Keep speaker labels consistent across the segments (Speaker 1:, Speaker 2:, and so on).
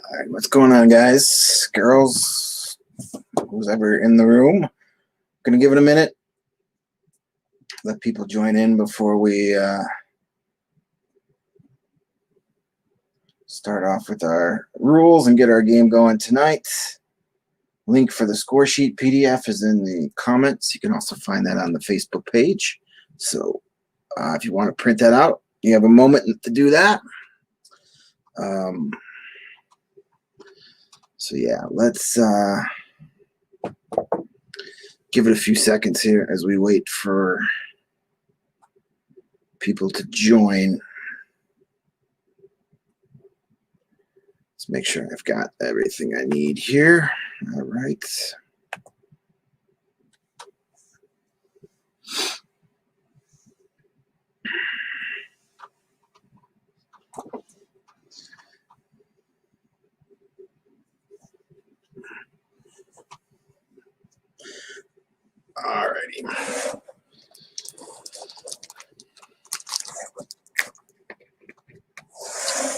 Speaker 1: All right, what's going on, guys, girls, who's ever in the room? Gonna give it a minute. Let people join in before we start off with our rules and get our game going tonight. Link for the score sheet PDF is in the comments. You can also find that on the Facebook page. So if you want to print that out, you have a moment to do that. So yeah, let's give it a few seconds here as we wait for people to join. Let's make sure I've got everything I need here. All right. All righty.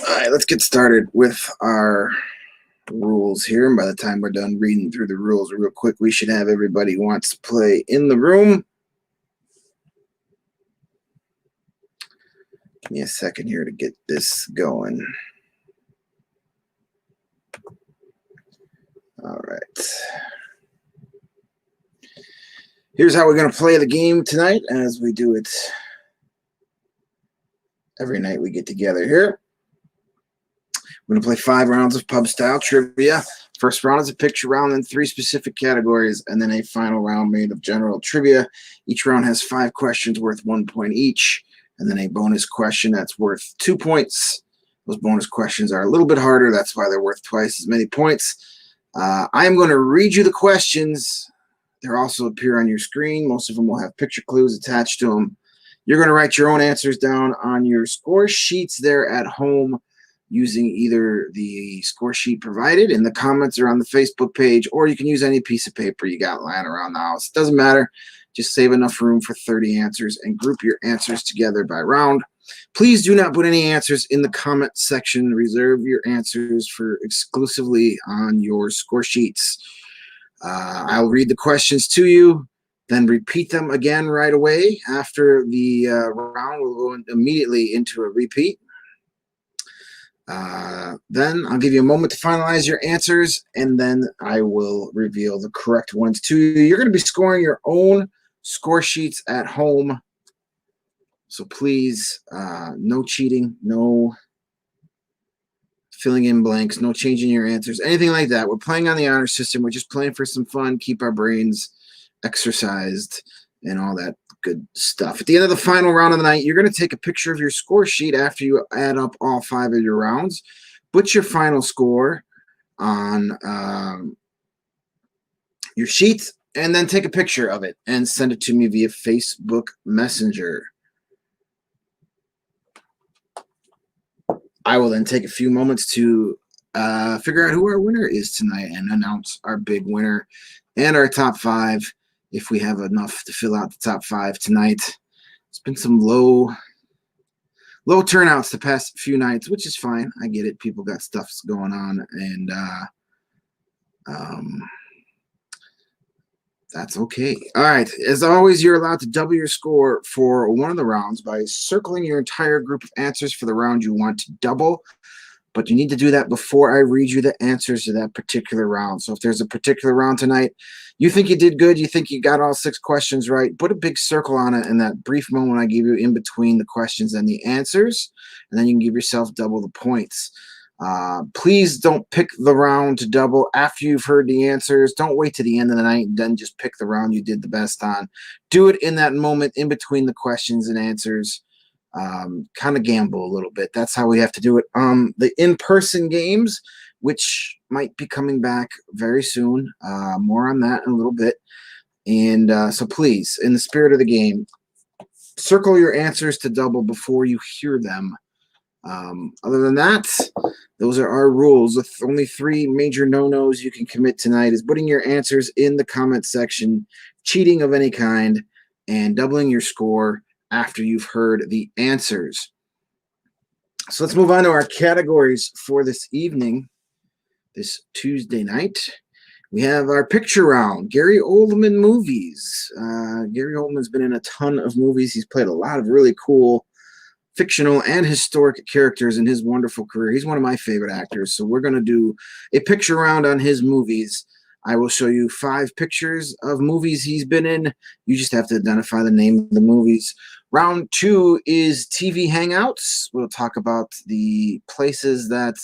Speaker 1: All right, let's get started with our rules here. And by the time we're done reading through the rules real quick, we should have everybody who wants to play in the room. Give me a second here to get this going. All right. Here's how we're going to play the game tonight, as we do it every night we get together here. We're going to play 5 rounds of pub-style trivia. First round is a picture round, then 3 specific categories, and then a final round made of general trivia. Each round has 5 questions worth 1 point each, and then a bonus question that's worth 2 points. Those bonus questions are a little bit harder. That's why they're worth twice as many points. I am going to read you the questions. They'll also appear on your screen. Most of them will have picture clues attached to them. You're going to write your own answers down on your score sheets there at home using either the score sheet provided in the comments or on the Facebook page, or you can use any piece of paper you got lying around the house. It doesn't matter. Just save enough room for 30 answers and group your answers together by round. Please do not put any answers in the comment section. Reserve your answers for exclusively on your score sheets. I'll read the questions to you, then repeat them again right away. After the round, we'll go immediately into a repeat. Then I'll give you a moment to finalize your answers, and then I will reveal the correct ones to you. You're going to be scoring your own score sheets at home. So please, no cheating, no filling in blanks, no changing your answers, anything like that. We're playing on the honor system. We're just playing for some fun, keep our brains exercised, and all that good stuff. At the end of the final round of the night, you're going to take a picture of your score sheet after you add up all 5 of your rounds. Put your final score on your sheet, and then take a picture of it and send it to me via Facebook Messenger. I will then take a few moments to figure out who our winner is tonight and announce our big winner and our top 5 if we have enough to fill out the top 5 tonight. It's been some low turnouts the past few nights, which is fine. I get it. People got stuff going on, and That's okay. All right. As always, you're allowed to double your score for one of the rounds by circling your entire group of answers for the round you want to double. But you need to do that before I read you the answers to that particular round. So if there's a particular round tonight, you think you did good, you think you got all 6 questions right, put a big circle on it in that brief moment I give you in between the questions and the answers, and then you can give yourself double the points. Please don't pick the round to double after you've heard the answers. Don't wait to the end of the night and then just pick the round you did the best on. Do it in that moment in between the questions and answers. Kind of gamble a little bit. That's how we have to do it. The in-person games, which might be coming back very soon. More on that in a little bit. And so please, in the spirit of the game, circle your answers to double before you hear them. Other than that, those are our rules. With only 3 major no-nos you can commit tonight is putting your answers in the comment section, cheating of any kind, and doubling your score after you've heard the answers. So let's move on to our categories for this evening, this Tuesday night. We have our picture round, Gary Oldman movies. Gary Oldman's been in a ton of movies. He's played a lot of really cool fictional and historic characters in his wonderful career. He's one of my favorite actors. So we're going to do a picture round on his movies. I will show you 5 pictures of movies he's been in. You just have to identify the name of the movies. Round 2 is TV Hangouts. We'll talk about the places that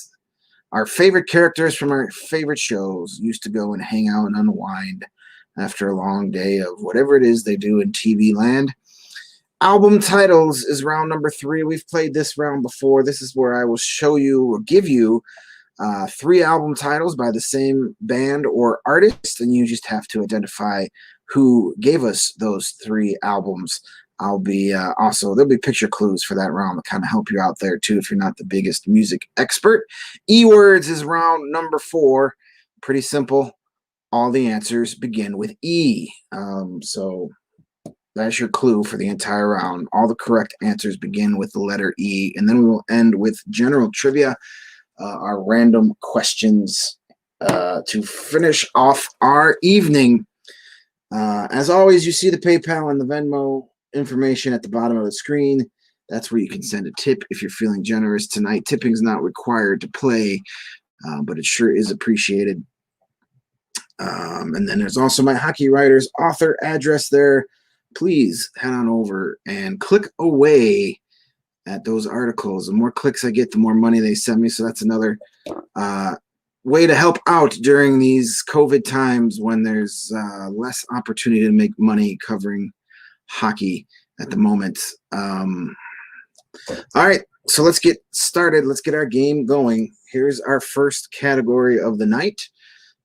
Speaker 1: our favorite characters from our favorite shows used to go and hang out and unwind after a long day of whatever it is they do in TV land. Album titles is round number 3. We've played this round before. This is where I will show you or give you 3 album titles by the same band or artist, and you just have to identify who gave us those 3 albums. I'll be also, there'll be picture clues for that round to kind of help you out there too if you're not the biggest music expert. E-words is round number 4. Pretty simple. All the answers begin with E. So that's your clue for the entire round. All the correct answers begin with the letter E. And then we will end with general trivia, our random questions to finish off our evening. As always, you see the PayPal and the Venmo information at the bottom of the screen. That's where you can send a tip if you're feeling generous tonight. Tipping's not required to play, but it sure is appreciated. And then there's also my Hockey Writers author address there. Please head on over and click away at those articles. The more clicks I get, the more money they send me. So that's another way to help out during these COVID times when there's less opportunity to make money covering hockey at the moment. All right, so let's get started. Let's get our game going. Here's our first category of the night.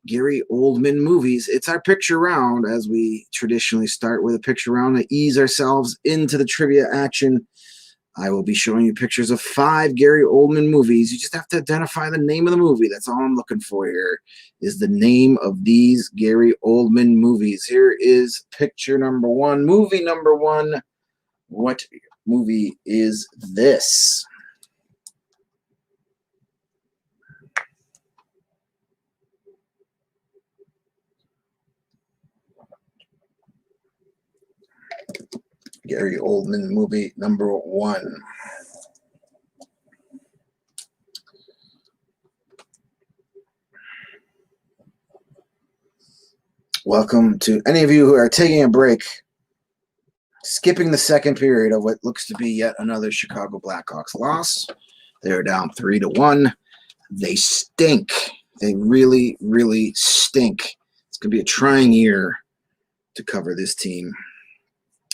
Speaker 1: Gary Oldman movies. It's our picture round, as we traditionally start with a picture round to ease ourselves into the trivia action. I will be showing you pictures of 5 Gary Oldman movies. You just have to identify the name of the movie. That's all I'm looking for here, is the name of these Gary Oldman movies. Here is picture number 1, movie number 1. What movie is this? Gary Oldman movie number 1. Welcome to any of you who are taking a break, skipping the second period of what looks to be yet another Chicago Blackhawks loss. They're down 3-1. They stink. They really, really stink. It's going to be a trying year to cover this team.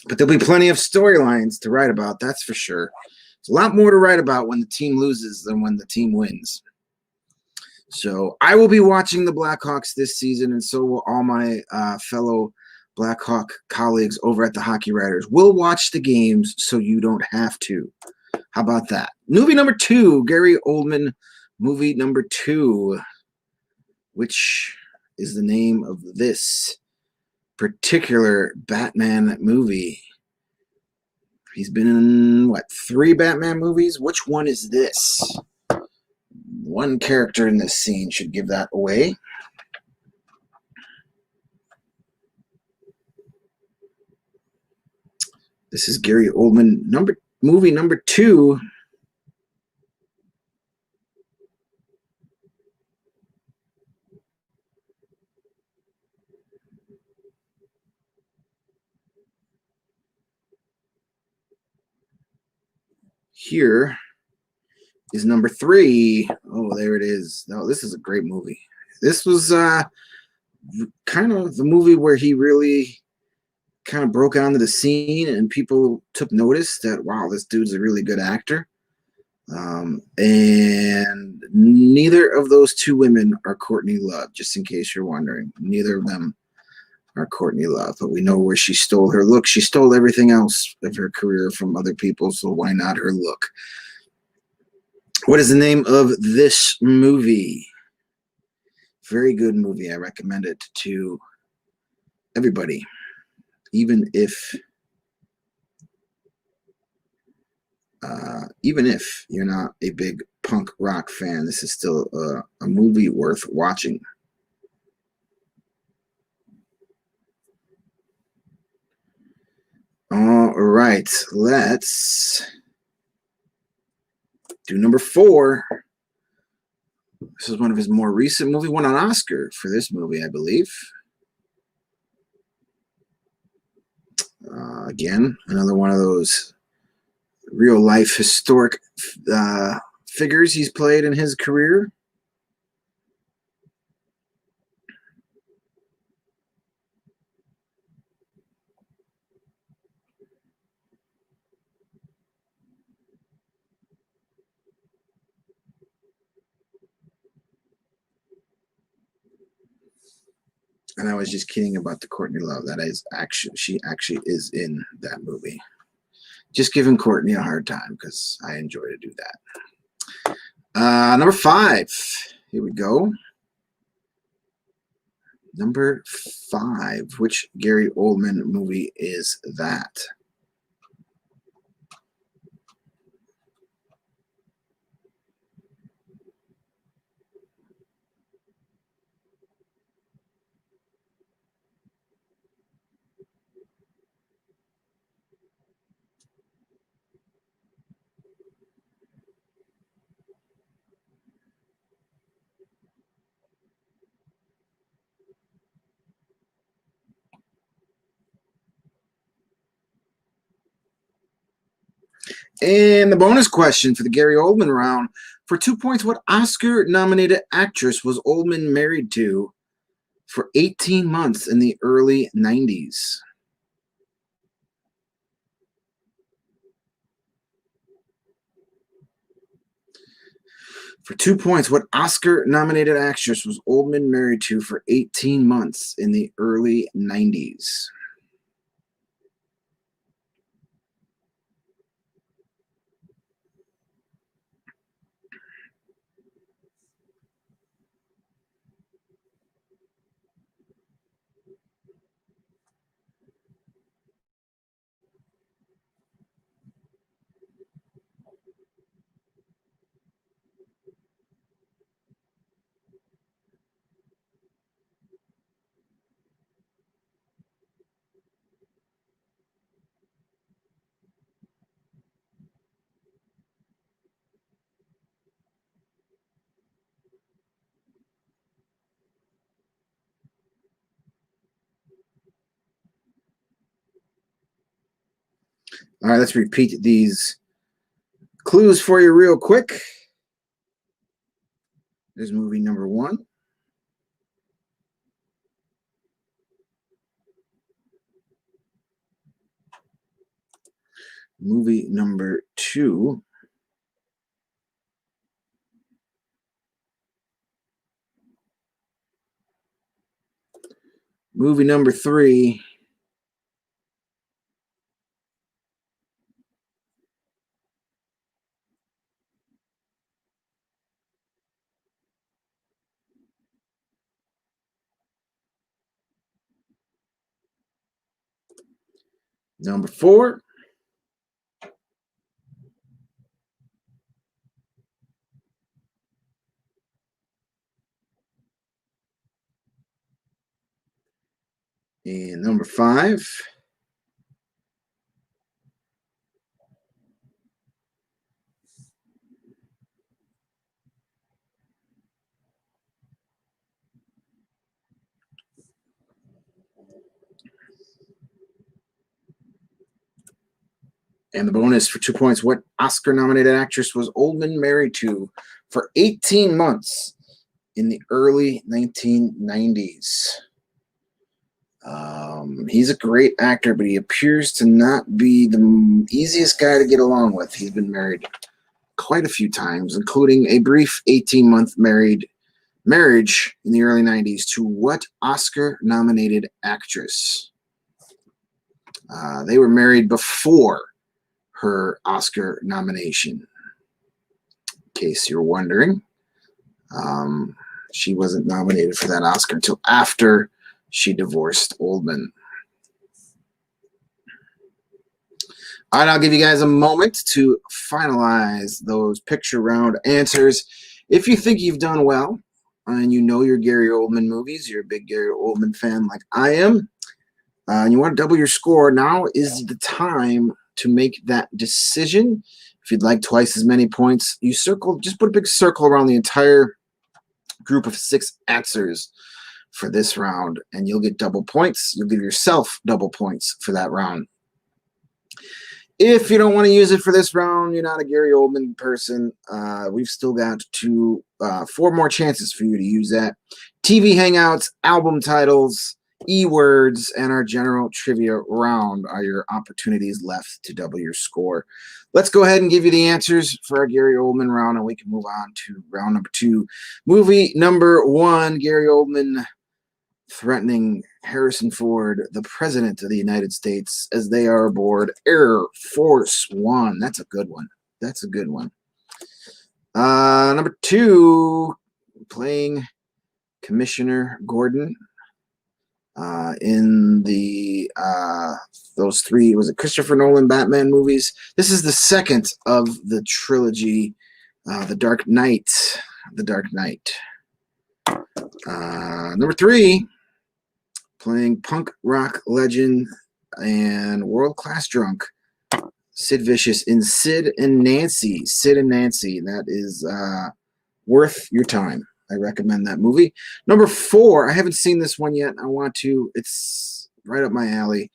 Speaker 1: But there'll be plenty of storylines to write about, that's for sure. There's a lot more to write about when the team loses than when the team wins. So I will be watching the Blackhawks this season, and so will all my fellow Blackhawk colleagues over at the Hockey Writers. We'll watch the games so you don't have to. How about that? Movie number 2, Gary Oldman movie number 2. Which is the name of this particular Batman movie? He's been in, 3 Batman movies? Which one is this? One character in this scene should give that away. This is Gary Oldman, movie number 2. Here is number 3. Oh, there it is. No, this is a great movie. This was kind of the movie where he really kind of broke onto the scene and people took notice that, wow, this dude's a really good actor. And neither of those two women are Courtney Love, just in case you're wondering. Neither of them are Courtney Love, but we know where she stole her look. She stole everything else of her career from other people, so why not her look? What is the name of this movie? Very good movie. I recommend it to everybody, even if you're not a big punk rock fan. This is still a movie worth watching. All right, let's do number 4. This is one of his more recent movies. Won an Oscar for this movie, I believe. Again, another one of those real life historic figures he's played in his career. And I was just kidding about the Courtney Love. She actually is in that movie. Just giving Courtney a hard time because I enjoy to do that. Number 5. Here we go. Number 5. Which Gary Oldman movie is that? And the bonus question for the Gary Oldman round. For 2 points, what Oscar-nominated actress was Oldman married to for 18 months in the early 90s? For 2 points, what Oscar-nominated actress was Oldman married to for 18 months in the early 90s? All right, let's repeat these clues for you real quick. There's movie number 1. Movie number 2. Movie number 3. Number 4. And number 5. And the bonus for 2 points, what Oscar-nominated actress was Oldman married to for 18 months in the early 1990s? He's a great actor, but he appears to not be the easiest guy to get along with. He's been married quite a few times, including a brief 18-month marriage in the early 90s to what Oscar-nominated actress? They were married before her Oscar nomination. In case you're wondering, she wasn't nominated for that Oscar until after she divorced Oldman. All right, I'll give you guys a moment to finalize those picture round answers. If you think you've done well and you know your Gary Oldman movies, you're a big Gary Oldman fan like I am, and you want to double your score, now is the time to make that decision. If you'd like twice as many points, you just put a big circle around the entire group of 6 answers for this round, and you'll get double points. You'll give yourself double points for that round. If you don't want to use it for this round, you're not a Gary Oldman person, we've still got 4 more chances for you to use that. TV Hangouts, album titles, E-words, and our general trivia round are your opportunities left to double your score. Let's go ahead and give you the answers for our Gary Oldman round, and we can move on to round number 2. Movie number 1, Gary Oldman threatening Harrison Ford, the President of the United States, as they are aboard Air Force One. That's a good one. That's a good one. Number 2, playing Commissioner Gordon in the those 3, was it Christopher Nolan Batman movies? This is the second of the trilogy, The Dark Knight. The Dark Knight. Number 3, playing punk rock legend and world-class drunk Sid Vicious in Sid and Nancy. Sid and Nancy. That is worth your time. I recommend that movie. Number 4, I haven't seen this one yet. I want to. It's right up my alley.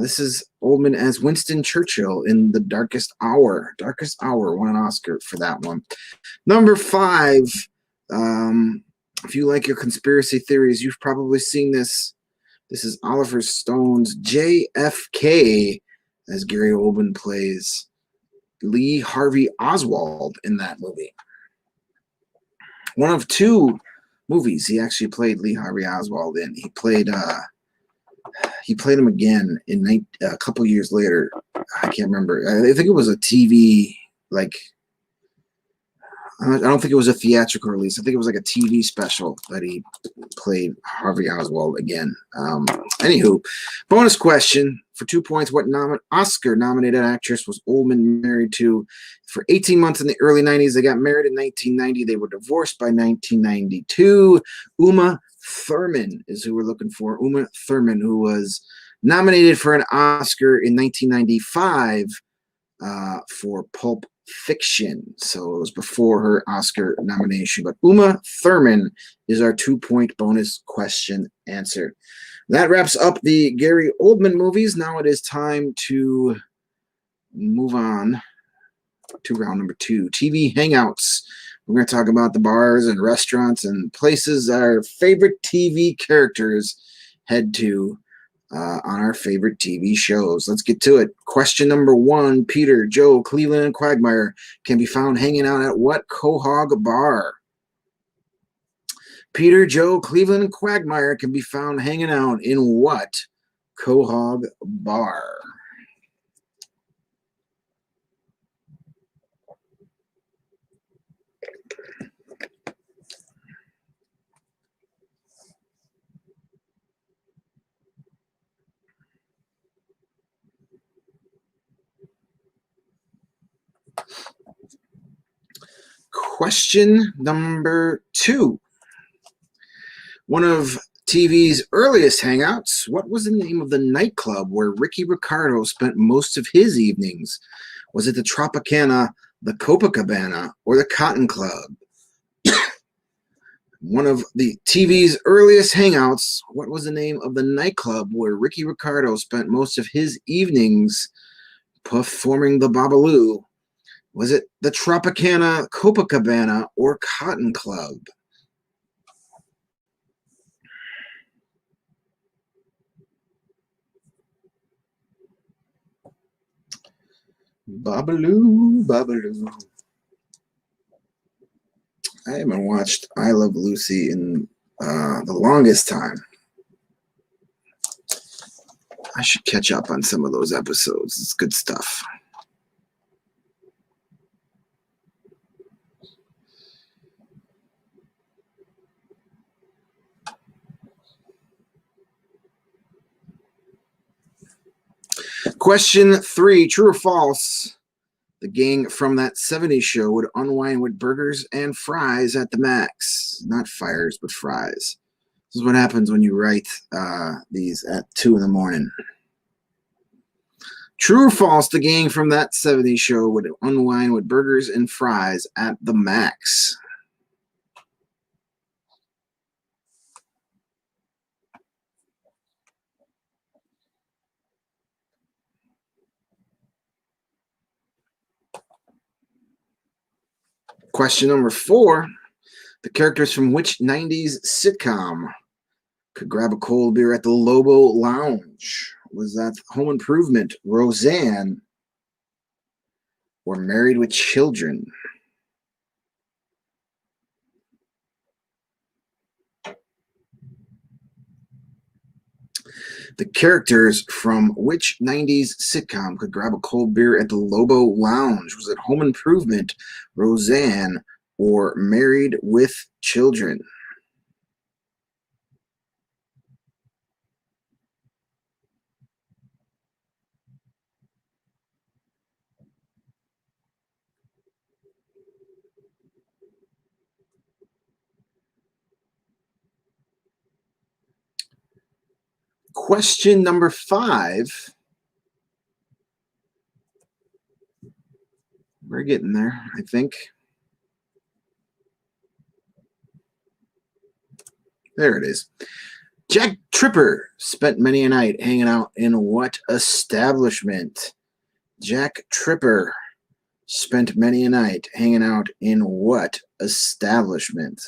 Speaker 1: This is Oldman as Winston Churchill in The Darkest Hour. Darkest Hour won an Oscar for that one. Number 5, if you like your conspiracy theories, you've probably seen this. This is Oliver Stone's JFK, as Gary Oldman plays Lee Harvey Oswald in that movie. One of 2 movies he actually played Lee Harvey Oswald in. He played him again in a couple years later. I can't remember. I think it was a TV, like, I don't think it was a theatrical release. I think it was like a TV special that he played Harvey Oswald again. Anywho, bonus question for 2 points. What Oscar-nominated actress was Oldman married to for 18 months in the early 90s? They got married in 1990. They were divorced by 1992. Uma Thurman is who we're looking for. Uma Thurman, who was nominated for an Oscar in 1995 for Pulp Fiction. So it was before her Oscar nomination. But Uma Thurman is our 2-point bonus question answer. That wraps up the Gary Oldman movies. Now it is time to move on to round number 2, TV Hangouts. We're going to talk about the bars and restaurants and places our favorite TV characters head to on our favorite TV shows. Let's get to it. Question number 1, Peter, Joe, Cleveland, and Quagmire can be found hanging out at what Quahog bar? Peter, Joe, Cleveland, and Quagmire can be found hanging out in what Quahog bar? Question number 2. One of TV's earliest hangouts, what was the name of the nightclub where Ricky Ricardo spent most of his evenings? Was it the Tropicana, the Copacabana, or the Cotton Club? One of the TV's earliest hangouts, what was the name of the nightclub where Ricky Ricardo spent most of his evenings? performing the Babalu? Was it the Tropicana, Copacabana, or Cotton Club? Babalu, Babalu. I haven't watched I Love Lucy in the longest time. I should catch up on some of those episodes. It's good stuff. Question 3, true or false? The gang from that 70s show would unwind with burgers and fries at the max. Not fires, but fries. This is what happens when you write these at 2 in the morning. True or false, the gang from that 70s show would unwind with burgers and fries at the max. Question number 4, the characters from which 90s sitcom could grab a cold beer at the Lobo Lounge? Was that Home Improvement, Roseanne, or Married with Children? The characters from which 90s sitcom could grab a cold beer at the Lobo Lounge? Was it Home Improvement, Roseanne, or Married with Children? Question number 5. We're getting there, I think. There it is. Jack Tripper spent many a night hanging out in what establishment? Jack Tripper spent many a night hanging out in what establishment?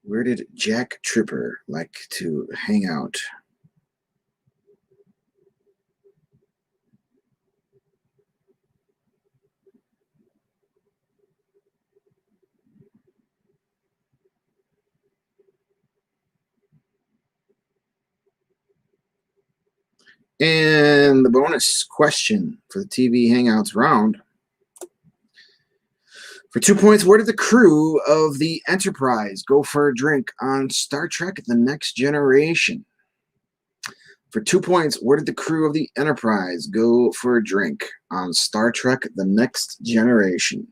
Speaker 1: Where did Jack Tripper like to hang out? And the bonus question for the TV Hangouts round. For 2 points, where did the crew of the Enterprise go for a drink on Star Trek The Next Generation? For 2 points, where did the crew of the Enterprise go for a drink on Star Trek The Next Generation?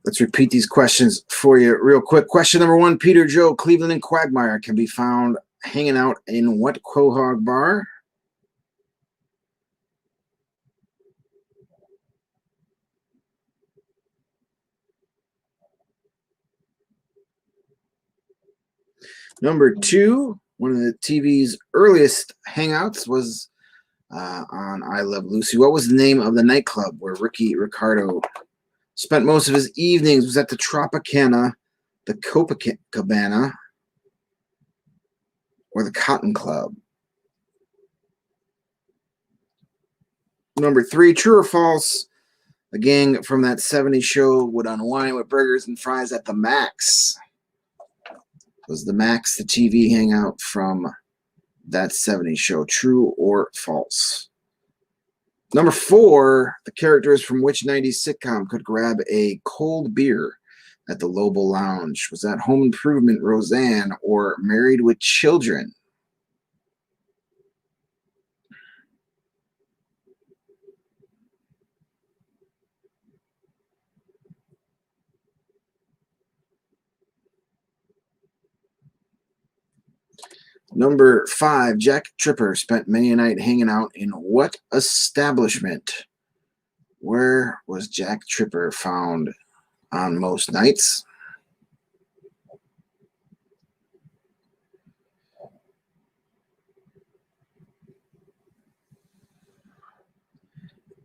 Speaker 1: Let's repeat these questions for you real quick. Question number 1, Peter, Joe, Cleveland, and Quagmire can be found hanging out in what Quahog bar? Number 2, one of the TV's earliest hangouts was on I Love Lucy. What was the name of the nightclub where Ricky Ricardo spent most of his evenings? Was that the Tropicana, the Copacabana, or the Cotton Club? Number 3, true or false? A gang from that 70s show would unwind with burgers and fries at the Max. Was the Max the TV hangout from that 70s show? True or false? Number 4, the characters from which 90s sitcom could grab a cold beer at the Lobo Lounge? Was that Home Improvement, Roseanne, or Married with Children? Number 5, Jack Tripper spent many a night hanging out in what establishment? Where was Jack Tripper found on most nights?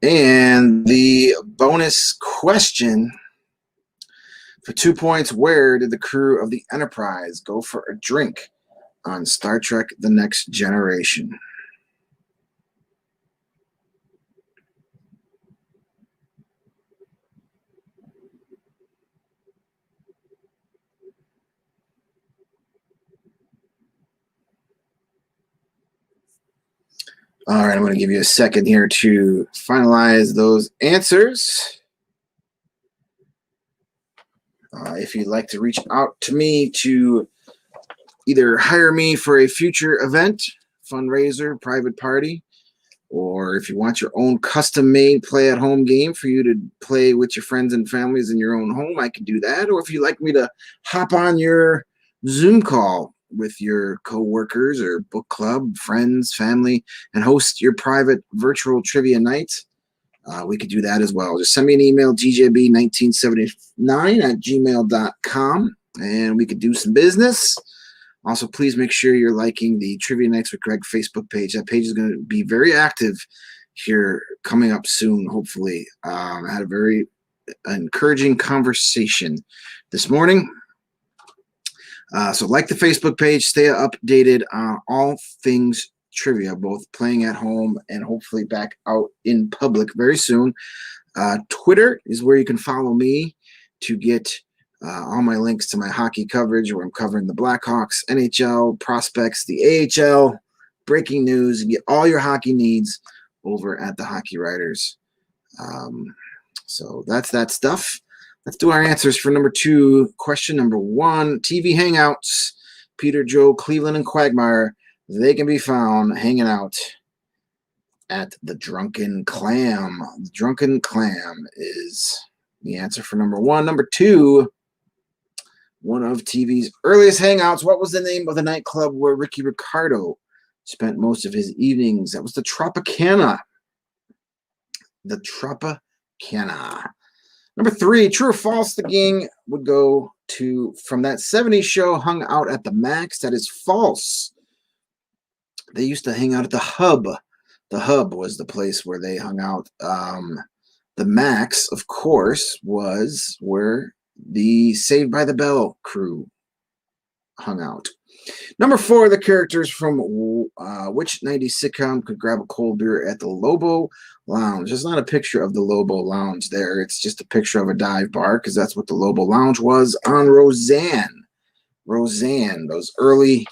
Speaker 1: And the bonus question for 2 points, where did the crew of the Enterprise go for a drink on Star Trek The Next Generation? All right, I'm going to give you a second here to finalize those answers. If you'd like to reach out to me to either hire me for a future event, fundraiser, private party, or if you want your own custom-made play-at-home game for you to play with your friends and families in your own home, I can do that. Or if you'd like me to hop on your Zoom call with your coworkers or book club, friends, family, and host your private virtual trivia night, we could do that as well. Just send me an email, djb1979@gmail.com, and we could do some business. Also, please make sure you're liking the Trivia Nights with Greg Facebook page. That page is going to be very active here coming up soon, hopefully. I had a very encouraging conversation this morning. So like the Facebook page, stay updated on all things trivia, both playing at home and hopefully back out in public very soon. Twitter is where you can follow me to get all my links to my hockey coverage, where I'm covering the Blackhawks, NHL, prospects, the AHL, breaking news, and get all your hockey needs over at the Hockey Writers. So that's that stuff. Let's do our answers for number 2. Question number 1, TV Hangouts. Peter, Joe, Cleveland, and Quagmire, they can be found hanging out at the Drunken Clam. The Drunken Clam is the answer for number 1. Number 2, one of TV's earliest hangouts. What was the name of the nightclub where Ricky Ricardo spent most of his evenings? That was the Tropicana. The Tropicana. Number 3, true or false, the gang would go to, from that 70s show, hung out at the Max. That is false. They used to hang out at the Hub. The Hub was the place where they hung out. The Max, of course, was where the Saved by the Bell crew hung out. Number 4, the characters from which 90s sitcom could grab a cold beer at the Lobo Lounge? There's not a picture of the Lobo Lounge there. It's just a picture of a dive bar, because that's what the Lobo Lounge was on Roseanne. Roseanne, those early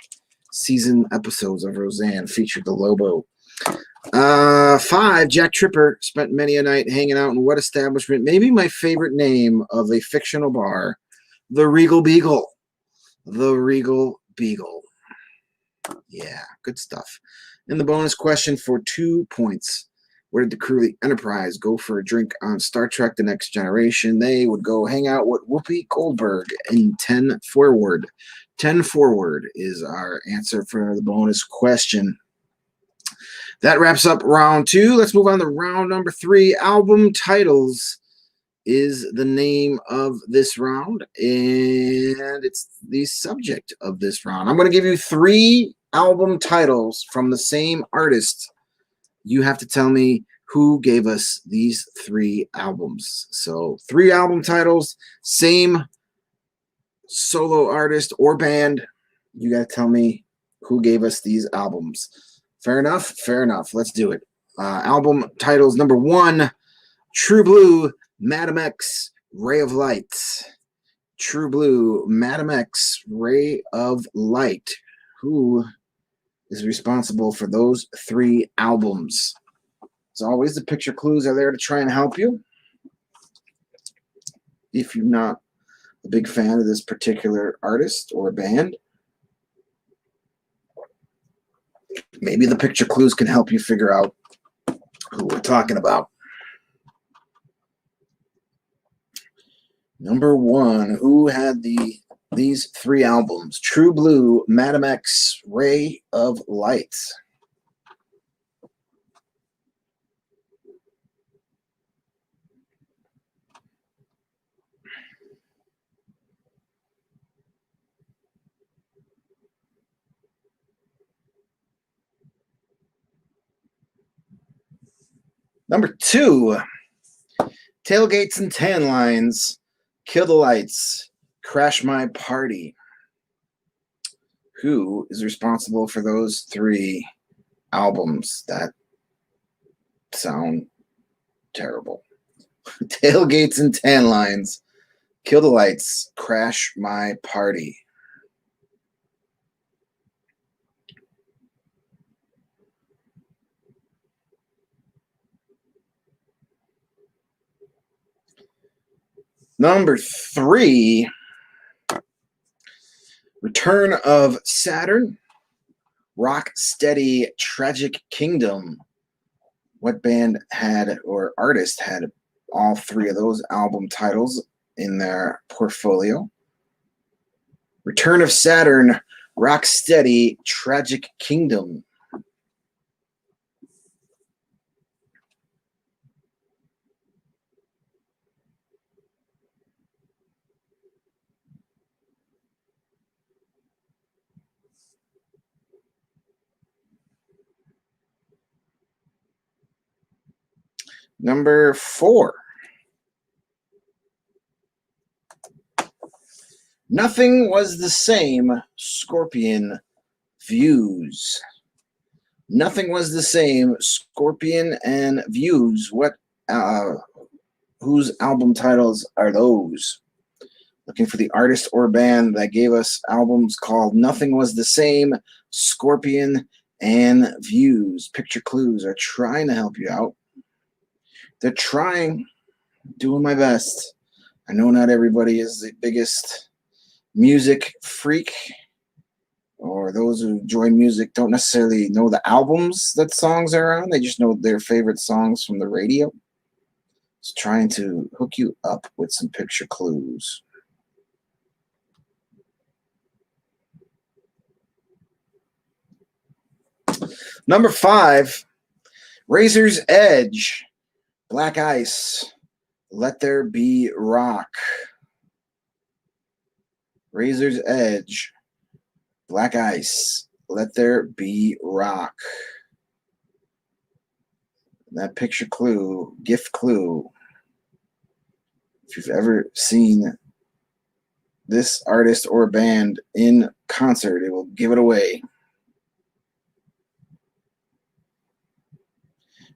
Speaker 1: season episodes of Roseanne featured the Lobo. 5, Jack Tripper spent many a night hanging out in what establishment? Maybe my favorite name of a fictional bar, the Regal Beagle. The Regal Beagle. Yeah, good stuff. And the bonus question for 2 points. Where did the crew of the Enterprise go for a drink on Star Trek The Next Generation? They would go hang out with Whoopi Goldberg in 10 Forward. 10 Forward is our answer for the bonus question. That wraps up round 2. Let's move on to round number 3. Album titles is the name of this round, and it's the subject of this round. I'm going to give you 3 album titles from the same artist. You have to tell me who gave us these 3 albums. So 3 album titles, same solo artist or band. You got to tell me who gave us these albums. Fair enough? Fair enough. Let's do it. Album titles: number 1, True Blue, Madam X, Ray of Light. True Blue, Madam X, Ray of Light. Who is responsible for those 3 albums? As always, the picture clues are there to try and help you. If you're not a big fan of this particular artist or band, maybe the picture clues can help you figure out who we're talking about. Number 1, who had these 3 albums? True Blue, Madam X, Ray of Light. Number 2, Tailgates and Tan Lines, Kill the Lights, Crash My Party. Who is responsible for those 3 albums that sound terrible? Tailgates and Tan Lines, Kill the Lights, Crash My Party. Number 3, Return of Saturn, Rock Steady, Tragic Kingdom. What band had or artist had all 3 of those album titles in their portfolio? Return of Saturn, Rock Steady, Tragic Kingdom. Number 4, Nothing Was the Same, Scorpion, Views. Nothing Was the Same, Scorpion and Views. Whose album titles are those? Looking for the artist or band that gave us albums called Nothing Was the Same, Scorpion, and Views. Picture clues are trying to help you out. They're trying, doing my best. I know not everybody is the biggest music freak, or those who enjoy music don't necessarily know the albums that songs are on. They just know their favorite songs from the radio. It's trying to hook you up with some picture clues. Number 5, Razor's Edge, Black Ice, Let There Be Rock. Razor's Edge, Black Ice, Let There Be Rock. That picture clue, gift clue. If you've ever seen this artist or band in concert, it will give it away.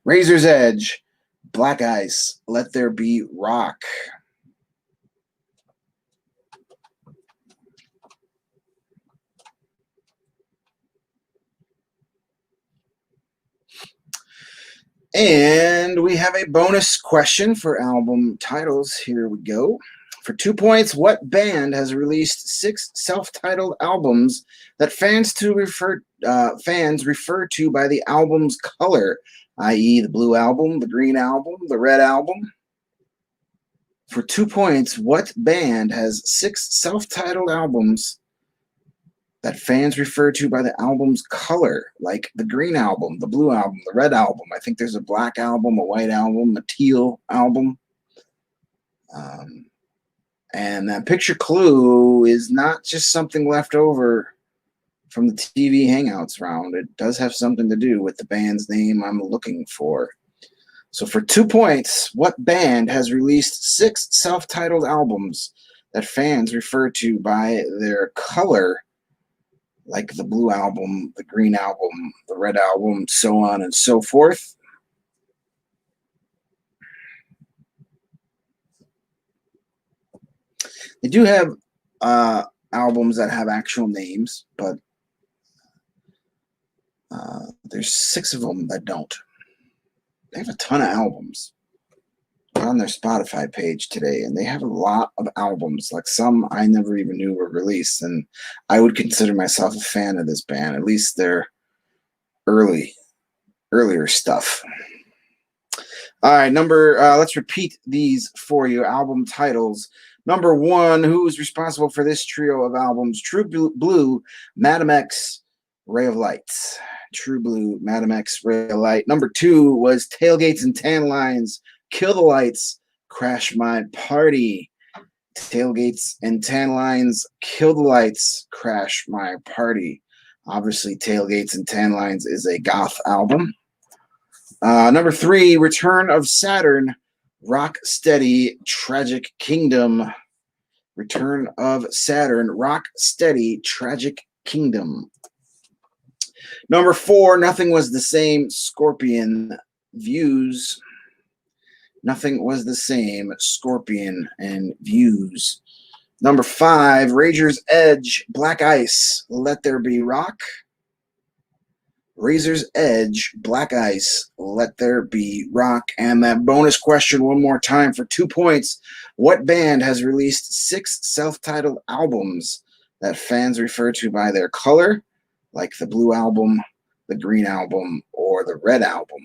Speaker 1: Razor's Edge, Black Ice, Let There Be Rock. And we have a bonus question for album titles. Here we go. For 2 points, what band has released 6 self-titled albums that fans refer to by the album's color, i.e. the blue album, the green album, the red album? For 2 points, what band has 6 self-titled albums that fans refer to by the album's color, like the green album, the blue album, the red album? I think there's a black album, a white album, a teal album. And that picture clue is not just something left over from the TV Hangouts round. It does have something to do with the band's name I'm looking for. So for 2 points, what band has released 6 self-titled albums that fans refer to by their color, like the blue album, the green album, the red album, so on and so forth? They do have albums that have actual names, but there's 6 of them that don't. They have a ton of albums on their Spotify page today, and they have a lot of albums, like some I never even knew were released, and I would consider myself a fan of this band, at least their earlier stuff. All right, let's repeat these for you. Album titles. Number 1, who is responsible for this trio of albums? True Blue, Madam X, Ray of Light. True Blue, Madam X, Ray of Light. Number 2 was Tailgates and Tan Lines, Kill the Lights, Crash My Party. Tailgates and Tan Lines, Kill the Lights, Crash My Party. Obviously, Tailgates and Tan Lines is a goth album. Number 3, Return of Saturn, Rock Steady, Tragic Kingdom. Return of Saturn, Rock Steady, Tragic Kingdom. Number 4, Nothing Was the Same, Scorpion, Views. Nothing Was the Same, Scorpion, and Views. Number 5, Razor's Edge, Black Ice, Let There Be Rock. Razor's Edge, Black Ice, Let There Be Rock. And that bonus question one more time for 2 points. What band has released 6 self-titled albums that fans refer to by their color, like the blue album, the green album, or the red album?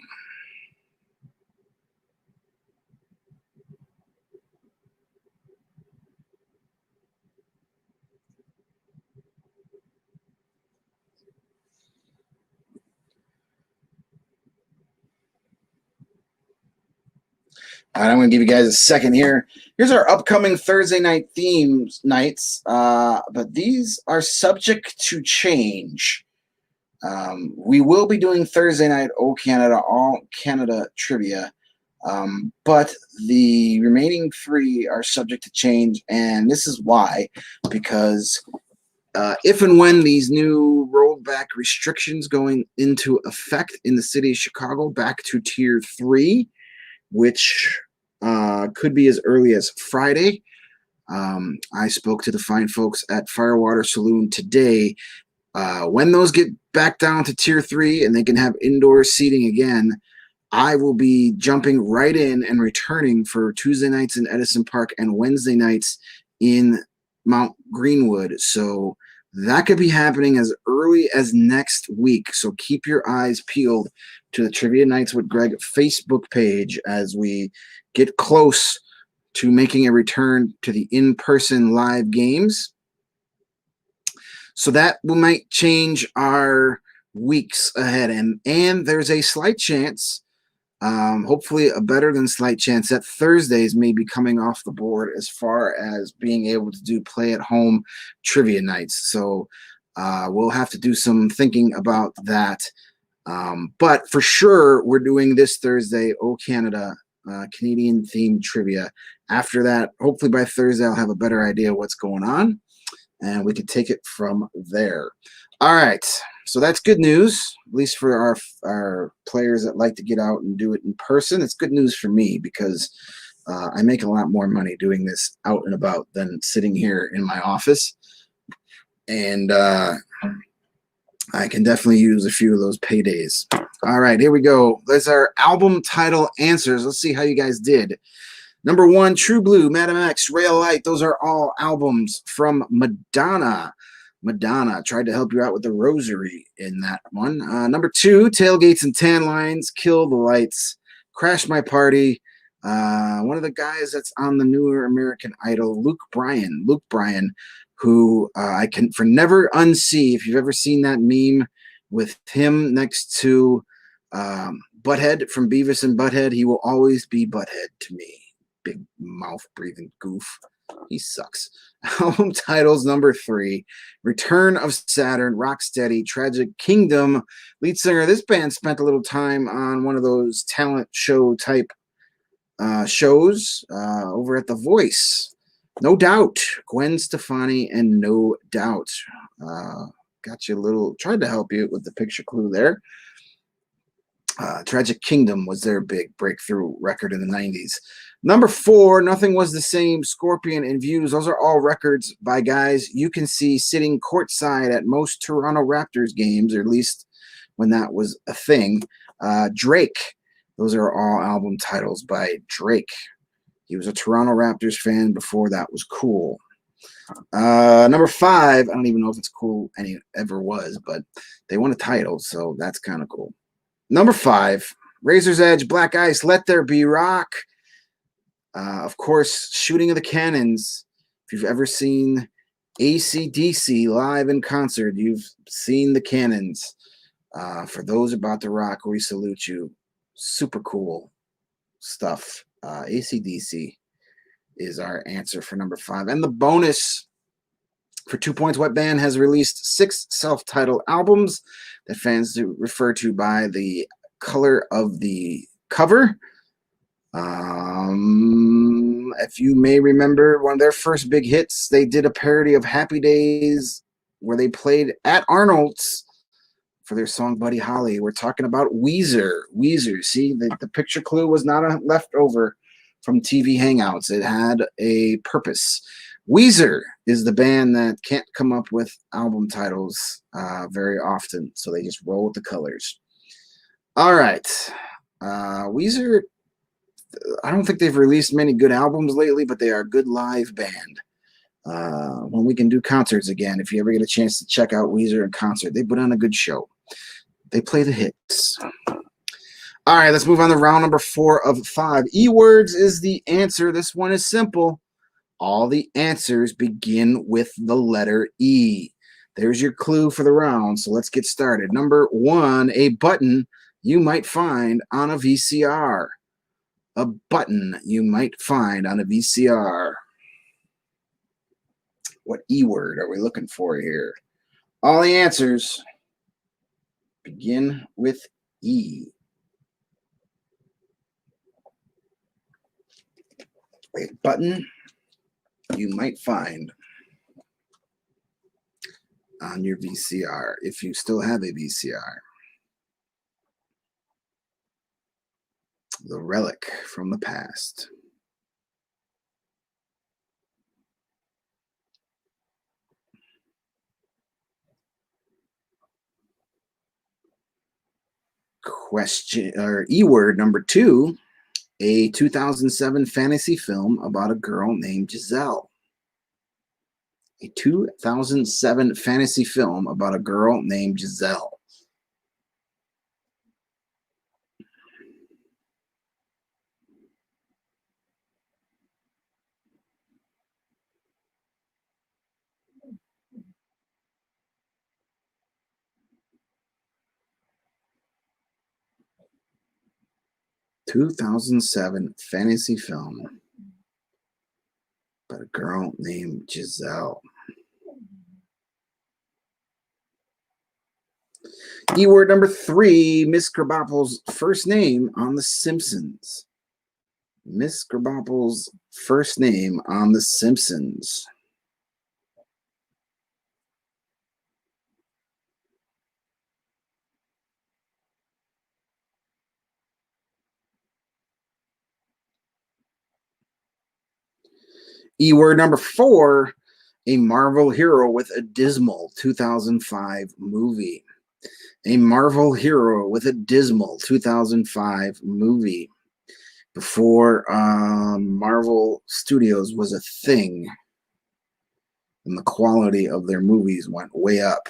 Speaker 1: All right, I'm going to give you guys a second here. Here's our upcoming Thursday night themes nights, but these are subject to change. We will be doing Thursday night O Canada, All Canada trivia, but the remaining 3 are subject to change, and this is why, because if and when these new rolled back restrictions going into effect in the city of Chicago back to Tier 3, which could be as early as Friday. I spoke to the fine folks at Firewater Saloon today. When those get back down to Tier 3 and they can have indoor seating again, I will be jumping right in and returning for Tuesday nights in Edison Park and Wednesday nights in Mount Greenwood. So that could be happening as early as next week. So keep your eyes peeled to the Trivia Nights with Greg Facebook page as we get close to making a return to the in-person live games. So that might change our weeks ahead. And there's a slight chance, hopefully a better than slight chance, that Thursdays may be coming off the board as far as being able to do play-at-home trivia nights. So we'll have to do some thinking about that. But for sure, we're doing this Thursday, O Canada, Canadian-themed trivia. After that, hopefully by Thursday, I'll have a better idea what's going on, and we can take it from there. All right, so that's good news, at least for our players that like to get out and do it in person. It's good news for me because I make a lot more money doing this out and about than sitting here in my office. And I can definitely use a few of those paydays. All right, here we go. There's our album title answers. Let's see how you guys did. Number 1, True Blue, Madam X, Ray of Light. Those are all albums from Madonna. Madonna tried to help you out with the rosary in that one. Number 2, Tailgates and Tan Lines, Kill the Lights, Crash My Party. One of the guys that's on the newer American Idol, Luke Bryan, who I can never unsee. If you've ever seen that meme with him next to Butthead from Beavis and Butthead, he will always be Butthead to me. Big mouth breathing goof. He sucks. Album titles: number 3, Return of Saturn, Rocksteady, Tragic Kingdom. Lead singer of this band spent a little time on one of those talent show type shows over at The Voice. No Doubt, Gwen Stefani and No Doubt. Got you a little, tried to help you with the picture clue there. Tragic Kingdom was their big breakthrough record in the 90s. Number 4, Nothing Was the Same, Scorpion, and Views. Those are all records by guys you can see sitting courtside at most Toronto Raptors games, or at least when that was a thing. Drake. Those are all album titles by Drake. He was a Toronto Raptors fan before that was cool. Number 5, I don't even know if it's cool any ever was, but they won a title, so that's kind of cool. Number 5, Razor's Edge, Black Ice, Let There Be Rock. Of course, Shooting of the Cannons. If you've ever seen AC/DC live in concert, you've seen the Cannons. For those about to rock, we salute you. Super cool stuff. AC/DC is our answer for number 5. And the bonus for 2 points, what band has released 6 self-titled albums that fans refer to by the color of the cover? If you may remember, one of their first big hits, they did a parody of Happy Days where they played at Arnold's for their song Buddy Holly. We're talking about Weezer. Weezer. See, the picture clue was not a leftover from TV Hangouts. It had a purpose. Weezer is the band that can't come up with album titles very often, so they just roll with the colors. All right. Weezer, I don't think they've released many good albums lately, but they are a good live band. When we can do concerts again, if you ever get a chance to check out Weezer in concert, they put on a good show. They play the hits. All right, let's move on to round number 4 of 5. E-words is the answer. This one is simple. All the answers begin with the letter E. There's your clue for the round, so let's get started. Number 1, a button you might find on a VCR. A button you might find on a VCR. What E-word are we looking for here? All the answers begin with E. A button you might find on your VCR, if you still have a VCR. The relic from the past. Question or E-word number 2, a 2007 fantasy film about a girl named Giselle. A 2007 fantasy film about a girl named Giselle. (2007) fantasy film about a girl named Giselle. E-word number 3, Miss Krabappel's first name on The Simpsons. Miss Krabappel's first name on The Simpsons. E-word number 4, a Marvel hero with a dismal 2005 movie. A Marvel hero with a dismal 2005 movie. Before Marvel Studios was a thing, and the quality of their movies went way up.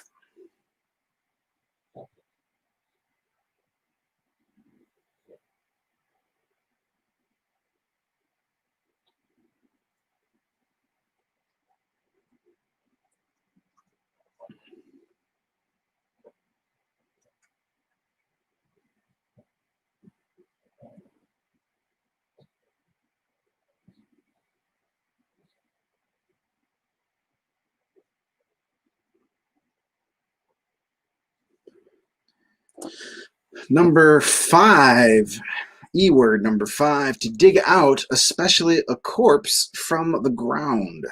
Speaker 1: Number 5, E-word number 5, to dig out, especially a corpse, from the ground.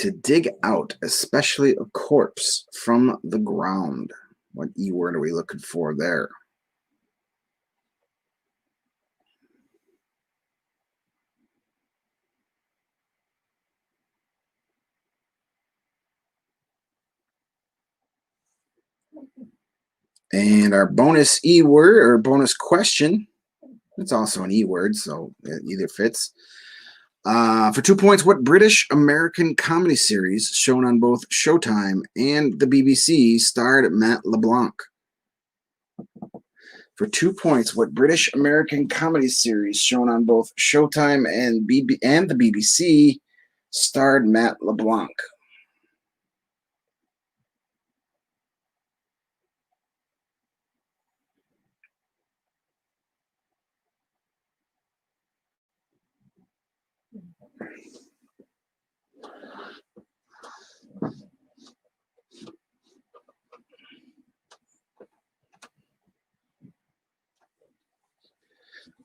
Speaker 1: To dig out, especially a corpse, from the ground. What E word are we looking for there? And our bonus E word or bonus question, it's also an E word, so it either fits. For 2 points, what British American comedy series shown on both Showtime and the BBC starred Matt LeBlanc? For 2 points, what British American comedy series shown on both Showtime and the BBC starred Matt LeBlanc?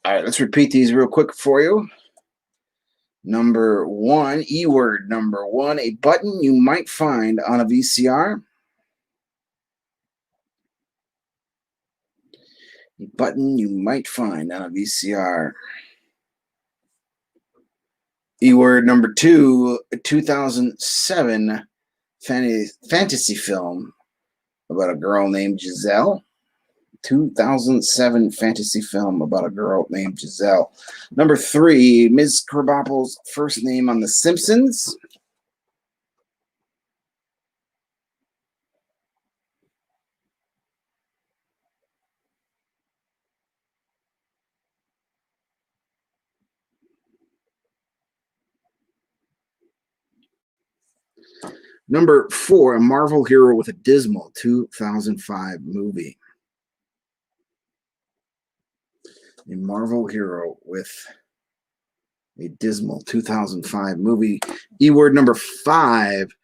Speaker 1: All right, let's repeat these real quick for you. Number one, E word. Number one, a button you might find on a VCR. A button you might find on a VCR. E word number two, a 2007 fantasy film about a girl named Giselle. 2007 fantasy film about a girl named Giselle. Number three, Ms. Krabappel's first name on The Simpsons. Number four, a Marvel hero with a dismal 2005 movie. A Marvel hero with a dismal 2005 movie. E word number five,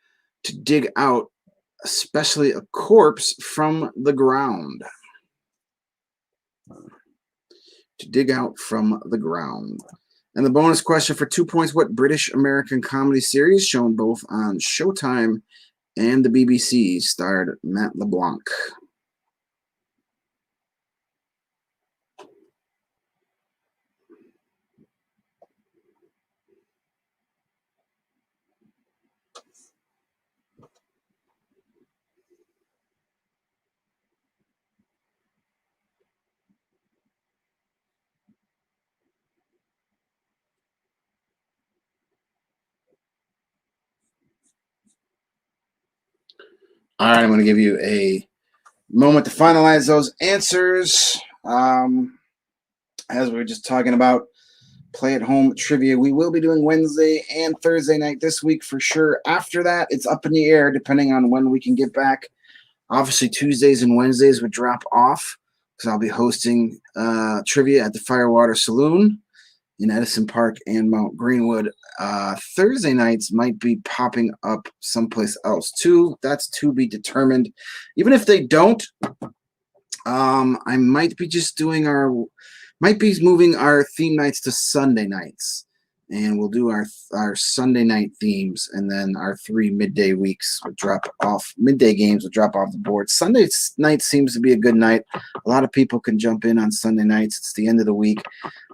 Speaker 1: to dig out, especially a corpse from the ground. To dig out from the ground. And the bonus question for 2 points, what British American comedy series shown both on Showtime and the BBC starred Matt LeBlanc? All right, I'm going to give you a moment to finalize those answers. As we were just talking about, play at home trivia. We will be doing Wednesday and Thursday night this week for sure. After that, it's up in the air depending on when we can get back. Obviously, Tuesdays and Wednesdays would drop off because I'll be hosting trivia at the Firewater Saloon in Edison Park and Mount Greenwood. Thursday nights might be popping up someplace else too. That's to be determined. Even if they don't, I might be moving our theme nights to Sunday nights, and we'll do our Sunday night themes, and then our 3 midday weeks will drop off. Midday games will drop off the board. Sunday night seems to be a good night. A lot of people can jump in on Sunday nights. It's the end of the week.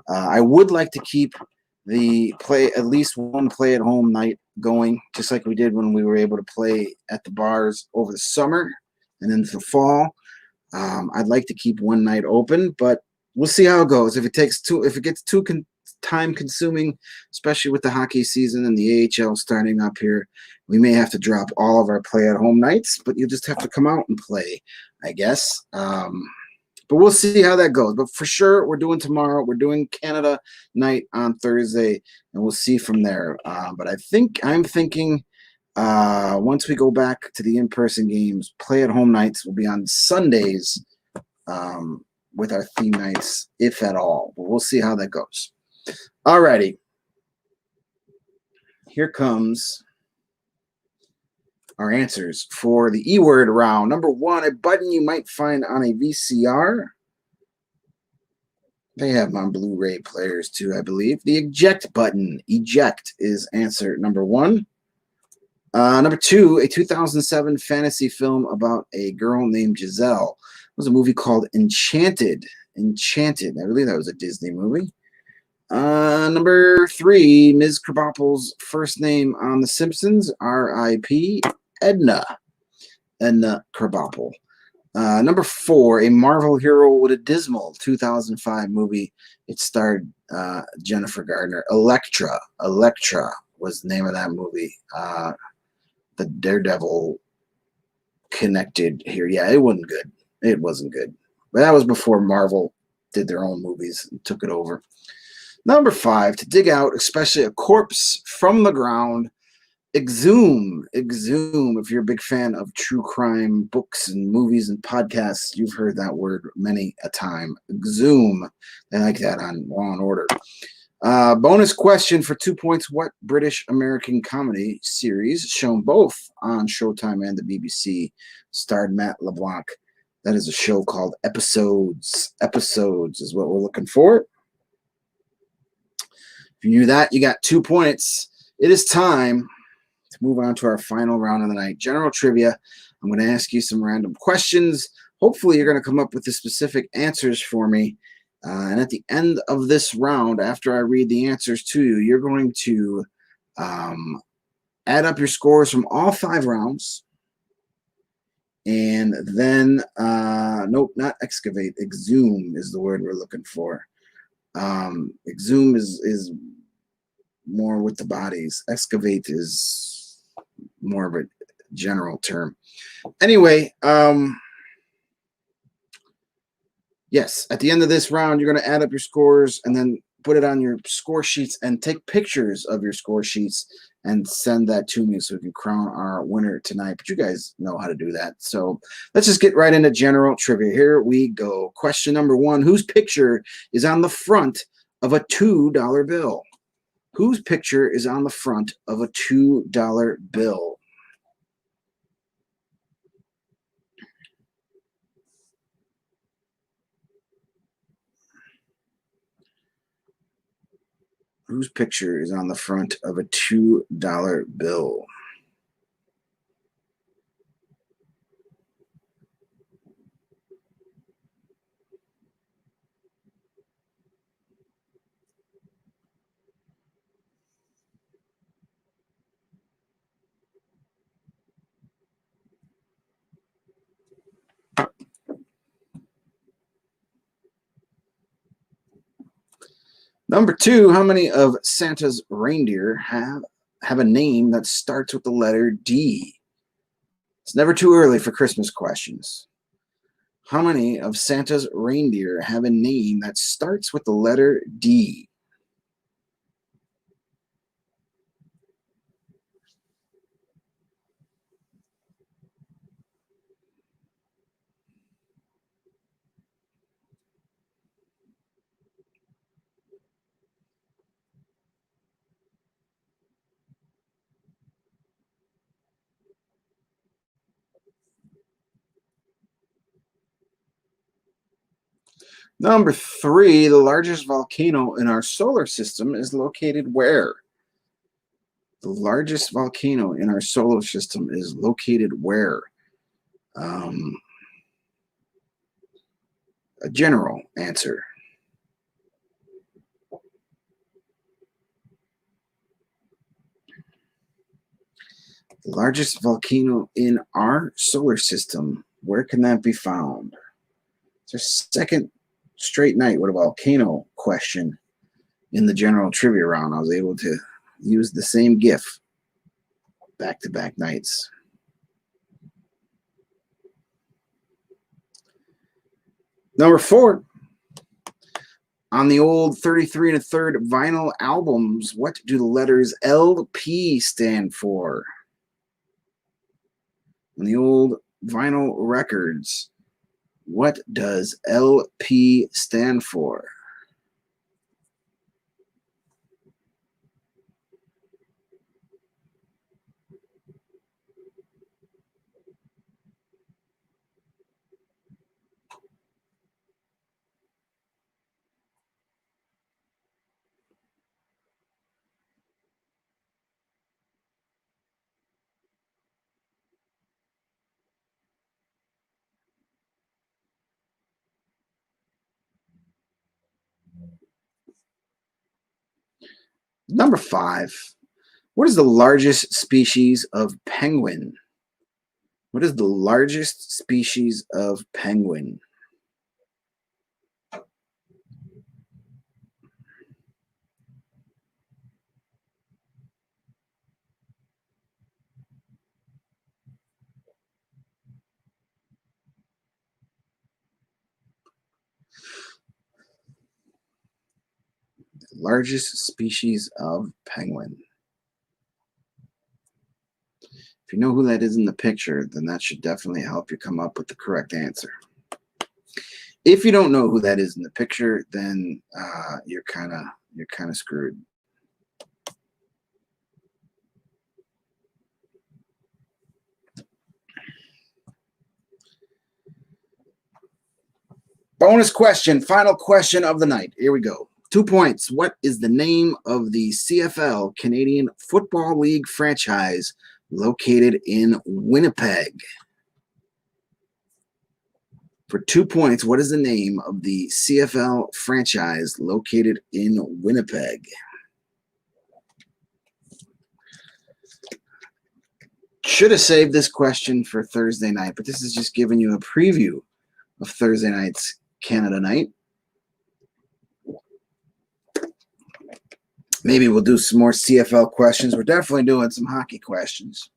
Speaker 1: I would like to keep at least one play at home night going, just like we did when we were able to play at the bars over the summer and then the fall. I'd like to keep one night open, but we'll see how it goes. If it gets too time consuming, especially with the hockey season and the AHL starting up here, we may have to drop all of our play at home nights, but you'll just have to come out and play, I guess. But we'll see how that goes. But for sure, we're doing tomorrow. We're doing Canada night on Thursday, and we'll see from there. But I'm thinking once we go back to the in-person games, play at home nights will be on Sundays with our theme nights, if at all. But we'll see how that goes. Alrighty. Here comes our answers for the E word round. Number one, a button you might find on a VCR. They have them on Blu-ray players too, I believe. The eject button. Eject is answer number one. Number two, a 2007 fantasy film about a girl named Giselle. It was a movie called Enchanted. Enchanted. I believe that was a Disney movie. Number three, Ms. Krabappel's first name on The Simpsons, R.I.P. Edna. Edna Krabappel. Number four, a Marvel hero with a dismal 2005 movie. It starred Jennifer Gardner. Elektra. Elektra was the name of that movie. The Daredevil connected here. Yeah, it wasn't good. It wasn't good. But that was before Marvel did their own movies and took it over. Number five, to dig out, especially a corpse from the ground, exhume. Exhume. If you're a big fan of true crime books and movies and podcasts, you've heard that word many a time. Exhume. They like that on Law and Order. Bonus question for 2 points. What British American comedy series, shown both on Showtime and the BBC, starred Matt LeBlanc? That is a show called Episodes. Episodes is what we're looking for. If you knew that, you got 2 points. It is time to move on to our final round of the night, general trivia. I'm going to ask you some random questions. Hopefully, you're going to come up with the specific answers for me. And at the end of this round, after I read the answers to you, you're going to add up your scores from all 5 rounds. And then, nope, not excavate. Exhume is the word we're looking for. Exhume is more with the bodies. Excavate is more of a general term. Anyway, yes, at the end of this round, you're going to add up your scores and then put it on your score sheets and take pictures of your score sheets and send that to me so we can crown our winner tonight. But you guys know how to do that. So let's just get right into general trivia. Here we go. Question number one, whose picture is on the front of a $2 bill? Whose picture is on the front of a $2 bill? Whose picture is on the front of a $2 bill? Number two, how many of Santa's reindeer have a name that starts with the letter D? It's never too early for Christmas questions. How many of Santa's reindeer have a name that starts with the letter D? Number three, the largest volcano in our solar system is located where? The largest volcano in our solar system is located where? A general answer. The largest volcano in our solar system, where can that be found? It's our second straight night with a volcano question in the general trivia round. I was able to use the same GIF back-to-back nights. Number four, on the old 33 1/3 vinyl albums, what do the letters LP stand for? On the old vinyl records, what does LP stand for? Number 5. What is the largest species of penguin? What is the largest species of penguin? Largest species of penguin. If you know who that is in the picture, then that should definitely help you come up with the correct answer. If you don't know who that is in the picture, then you're kind of screwed. Bonus question, final question of the night. Here we go. 2 points. What is the name of the CFL, Canadian Football League franchise located in Winnipeg? For 2 points, what is the name of the CFL franchise located in Winnipeg? Should have saved this question for Thursday night, but this is just giving you a preview of Thursday night's Canada night. Maybe we'll do some more CFL questions. We're definitely doing some hockey questions.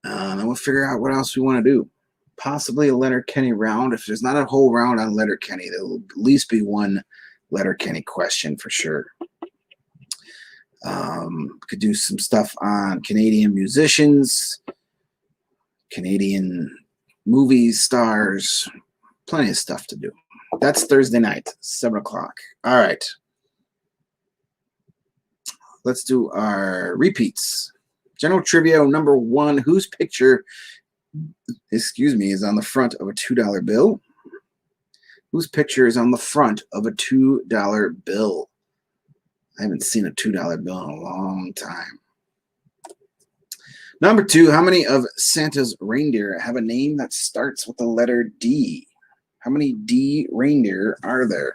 Speaker 1: And we'll figure out what else we want to do. Possibly a Letterkenny round. If there's not a whole round on Letterkenny, there will at least be one Letterkenny question for sure. Could do some stuff on Canadian musicians, Canadian movies, stars, plenty of stuff to do. That's Thursday night, 7 o'clock. All right. Let's do our repeats. General trivia number 1. Whose picture, is on the front of a $2 bill? Whose picture is on the front of a $2 bill? I haven't seen a $2 bill in a long time. Number 2, how many of Santa's reindeer have a name that starts with the letter D? How many D reindeer are there?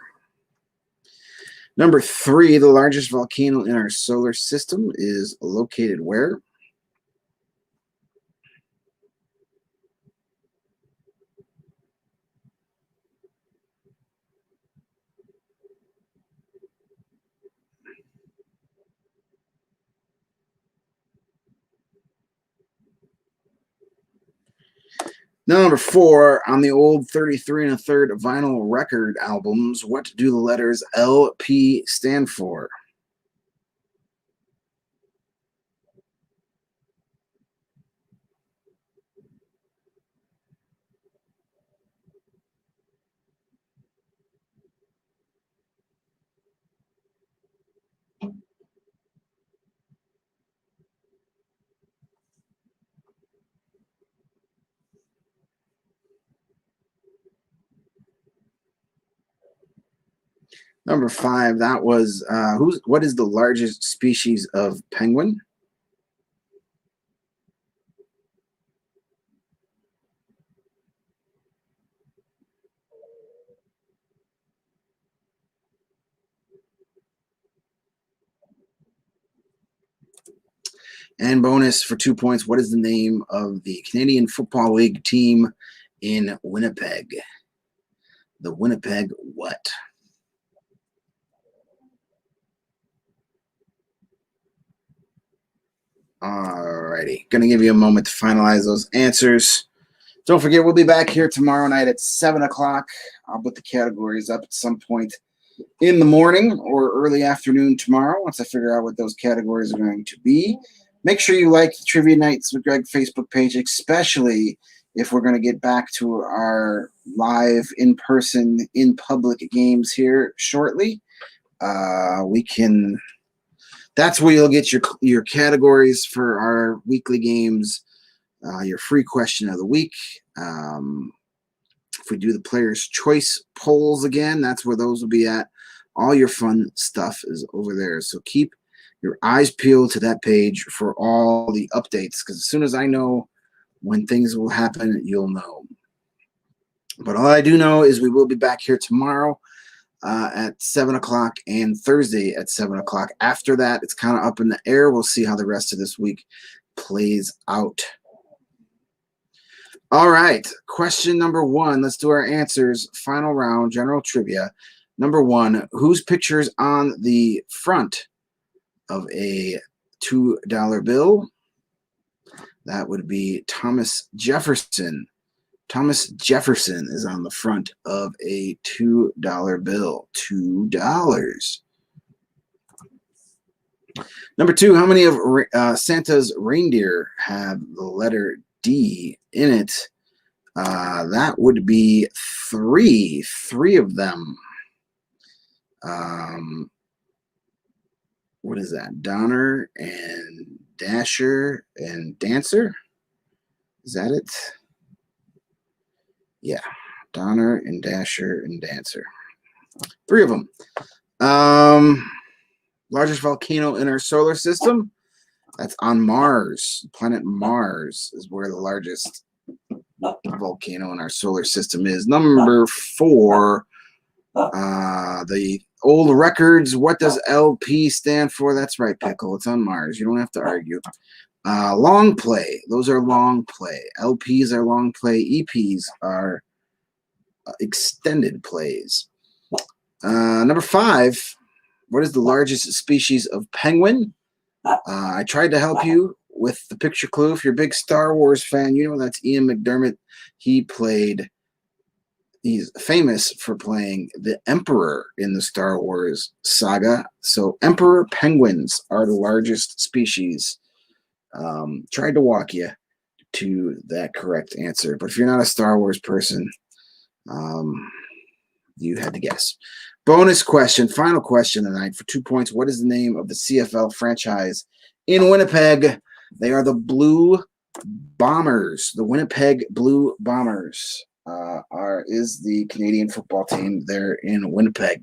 Speaker 1: Number 3, the largest volcano in our solar system is located where? Number 4, on the old 33 1/3 vinyl record albums, what do the letters LP stand for? Number 5, that was what is the largest species of penguin? And bonus for 2 points, what is the name of the Canadian Football League team in Winnipeg? The Winnipeg what? Alrighty, gonna give you a moment to finalize those answers. Don't forget, we'll be back here tomorrow night at 7 o'clock. I'll put the categories up at some point in the morning or early afternoon tomorrow once I figure out what those categories are going to be. Make sure you like the Trivia Nights with Greg Facebook page, especially if we're going to get back to our live, in-person, in-public games here shortly. That's where you'll get your categories for our weekly games, your free question of the week. If we do the player's choice polls again, that's where those will be at. All your fun stuff is over there. So keep your eyes peeled to that page for all the updates, because as soon as I know when things will happen, you'll know. But all I do know is we will be back here tomorrow. at 7 o'clock and Thursday at 7 o'clock. After that, it's kind of up in the air. We'll see how the rest of this week plays out. All right, question number 1. Let's do our answers. Final round, general trivia. Number 1, whose picture's on the front of a $2 bill? That would be Thomas Jefferson. Thomas Jefferson is on the front of a $2 bill. $2. Number 2, how many of Santa's reindeer have the letter D in it? That would be 3. 3 of them. What is that? Donner and Dasher and Dancer? Is that it? Yeah. Donner and Dasher and Dancer. 3 of them. Largest volcano in our solar system? That's on Mars. Planet Mars is where the largest volcano in our solar system is. Number 4, the old records. What does LP stand for? That's right, Pickle. It's on Mars. You don't have to argue. Long play. Those are long play. LPs are long play. EPs are extended plays. Number 5, what is the largest species of penguin? I tried to help you with the picture clue. If you're a big Star Wars fan, you know that's Ian McDermott. He's famous for playing the Emperor in the Star Wars saga. So emperor penguins are the largest species. Tried to walk you to that correct answer. But if you're not a Star Wars person, you had to guess. Bonus question, final question tonight for 2 points. What is the name of the CFL franchise in Winnipeg? They are the Blue Bombers. The Winnipeg Blue Bombers is the Canadian football team there in Winnipeg.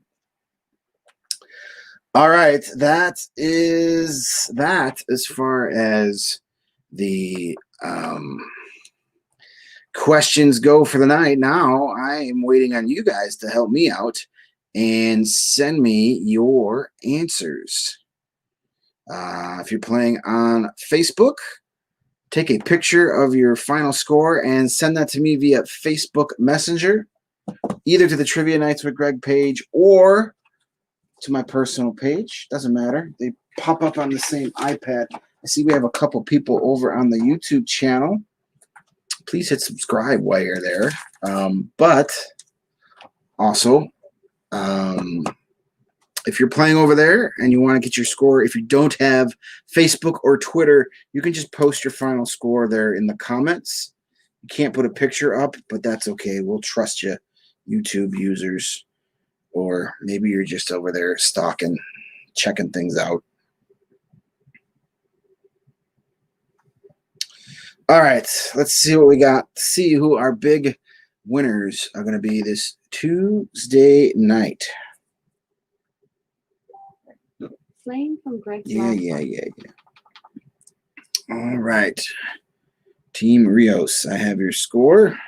Speaker 1: All right, that is that as far as the questions go for the night. Now I am waiting on you guys to help me out and send me your answers. If you're playing on Facebook, take a picture of your final score and send that to me via Facebook Messenger, either to the Trivia Nights with Greg page or to my personal page. Doesn't matter. They pop up on the same iPad. I see we have a couple people over on the YouTube channel. Please hit subscribe while you're there. But also, if you're playing over there and you want to get your score, if you don't have Facebook or Twitter, you can just post your final score there in the comments. You can't put a picture up, but that's okay. We'll trust you, YouTube users. Or maybe you're just over there stalking, checking things out. All right, let's see what we got. See who our big winners are going to be this Tuesday night.
Speaker 2: Playing from Greg's
Speaker 1: Yeah. All right. Team Rios, I have your score.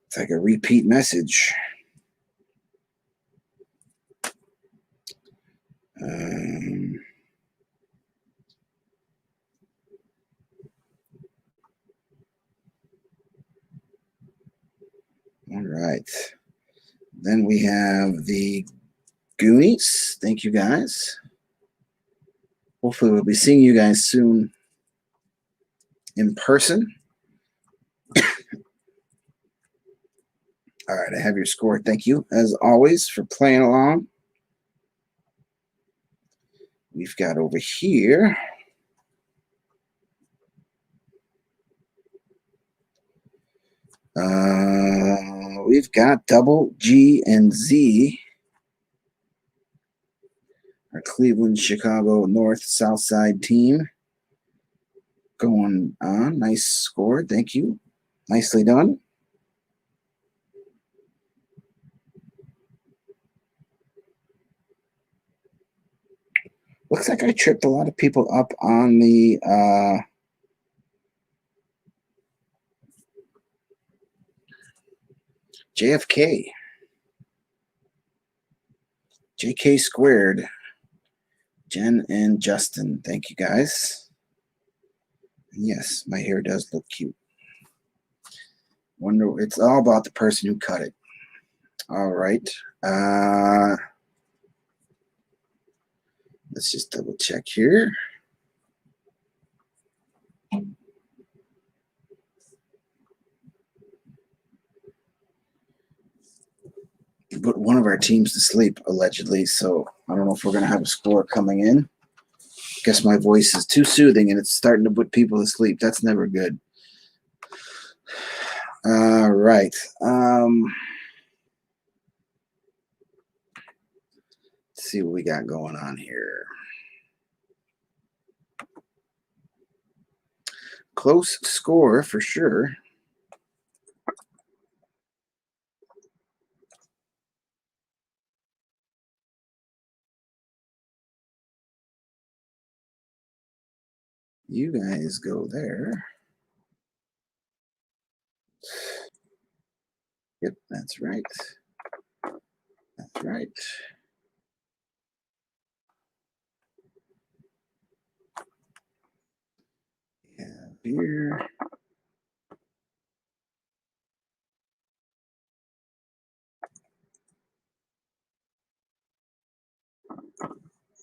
Speaker 1: It's like a repeat message. All right. Then we have the Goonies. Thank you, guys. Hopefully we'll be seeing you guys soon in person. All right, I have your score. Thank you, as always, for playing along. We've got over here. We've got Double G and Z. Our Cleveland, Chicago, North, South Side team. Going on. Nice score. Thank you. Nicely done. Looks like I tripped a lot of people up on the JFK. JK squared. Jen and Justin. Thank you, guys. Yes, my hair does look cute. Wonder, it's all about the person who cut it. All right. Let's just double check here. Put one of our teams to sleep, allegedly, so I don't know if we're going to have a score coming in. Guess my voice is too soothing and it's starting to put people to sleep. That's never good. All right. Let's see what we got going on here. Close score for sure. You guys go there. Yep, that's right. That's right. Yeah, here.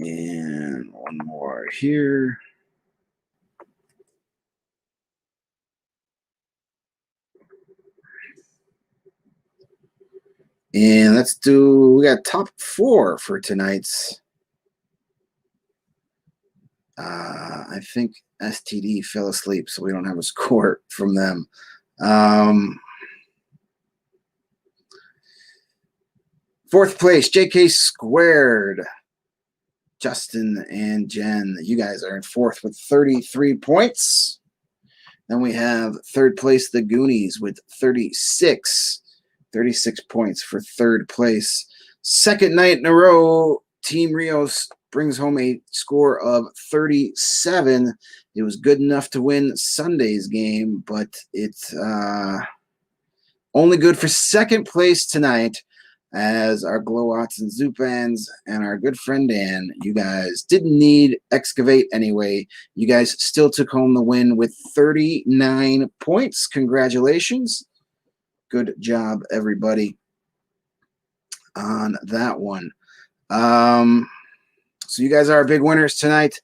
Speaker 1: And one more here. And let's do, we got top 4 for tonight's. I think STD fell asleep, so we don't have a score from them. Fourth place, JK squared. Justin and Jen, you guys are in fourth with 33 points. Then we have third place, the Goonies, with 36 points for third place. Second night in a row, Team Rios brings home a score of 37. It was good enough to win Sunday's game, but it's only good for second place tonight, as our Glowats and Zupans and our good friend Dan, you guys didn't need Excavate anyway. You guys still took home the win with 39 points. Congratulations. Good job, everybody, on that one. So you guys are big winners tonight.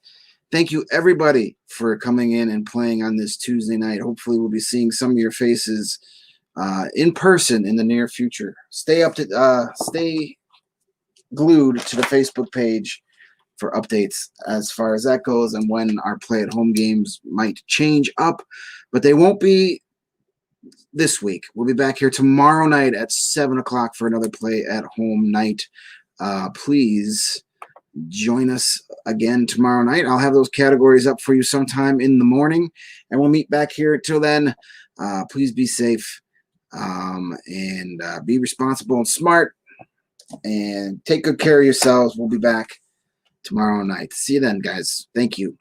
Speaker 1: Thank you, everybody, for coming in and playing on this Tuesday night. Hopefully we'll be seeing some of your faces in person in the near future. Stay glued to the Facebook page for updates as far as that goes and when our play at home games might change up, but they won't be this week. We'll be back here tomorrow night at 7 o'clock for another play at home night. Please join us again tomorrow night. I'll have those categories up for you sometime in the morning, and we'll meet back here. Till then, please be safe. And be responsible and smart, and take good care of yourselves. We'll be back tomorrow night. See you then, guys. Thank you.